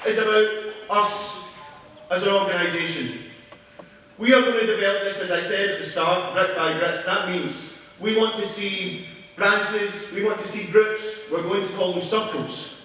is about us as an organisation. We are going to develop this, as I said at the start, brick by brick. That means we want to see branches, we want to see groups, we're going to call them circles.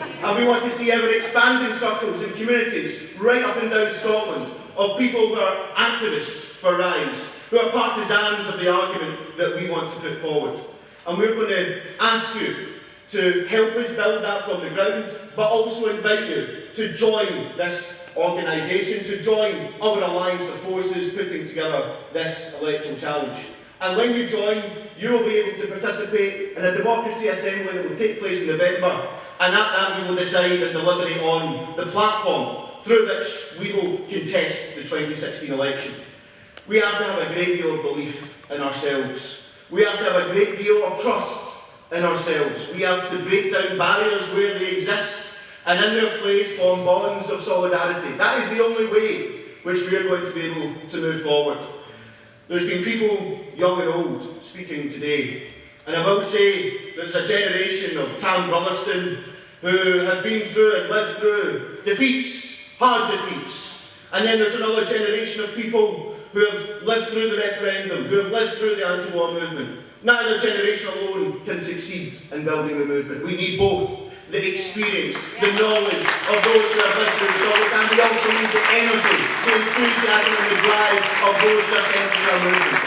And we want to see ever-expanding circles and communities right up and down Scotland of people who are activists for Rise, who are partisans of the argument that we want to put forward. And we're going to ask you to help us build that from the ground, but also invite you to join this organisation, to join our alliance of forces putting together this electoral challenge. And when you join, you will be able to participate in a democracy assembly that will take place in November, and at that we will decide and deliberate on the platform through which we will contest the 2016 election. We have to have a great deal of belief in ourselves. We have to have a great deal of trust in ourselves. We have to break down barriers where they exist and in their place form bonds of solidarity. That is the only way which we are going to be able to move forward. There's been people, young and old, speaking today, and I will say there's a generation of Tam Brotherstone who have been through and lived through defeats, hard defeats, and then there's another generation of people who have lived through the referendum, who have lived through the anti-war movement. Neither generation alone can succeed in building the movement. We need both the experience, the knowledge of those who have lived through Scotland, and we also need the energy, the enthusiasm and the drive of those just entering our movement.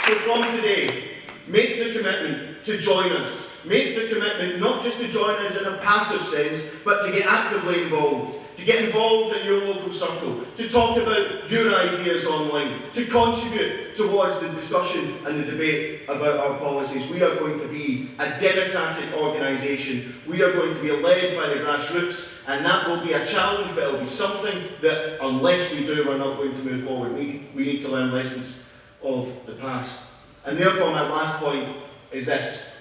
So from today, make the commitment to join us. Make the commitment not just to join us in a passive sense, but to get actively involved. To get involved in your local circle, to talk about your ideas online, to contribute towards the discussion and the debate about our policies. We are going to be a democratic organisation. We are going to be led by the grassroots, and that will be a challenge, but it will be something that, unless we do, we're not going to move forward. We need to learn lessons of the past. And therefore, my last point is this.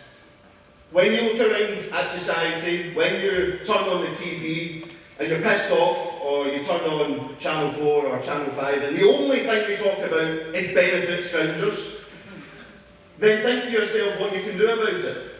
When you look around at society, when you turn on the TV, and you're pissed off, or you turn on Channel 4 or Channel 5, and the only thing they talk about is benefit scoundrels, then think to yourself what you can do about it.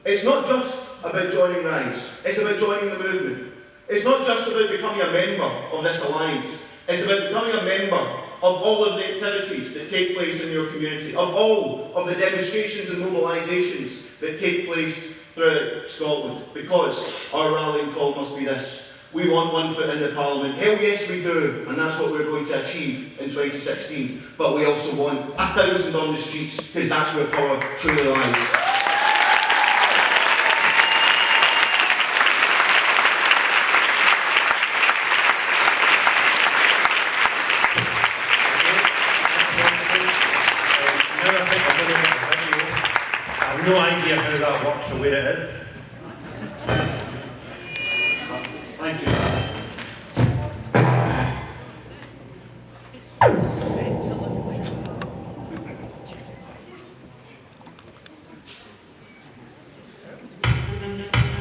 It's not just about joining Rise, it's about joining the movement. It's not just about becoming a member of this alliance, it's about becoming a member of all of the activities that take place in your community, of all of the demonstrations and mobilisations that take place throughout Scotland, because our rallying call must be this. We want one foot in the Parliament. Hell yes we do, and that's what we're going to achieve in 2016. But we also want 1,000 on the streets, because that's where power truly lies. I have no idea how that works the way it is. Thank you.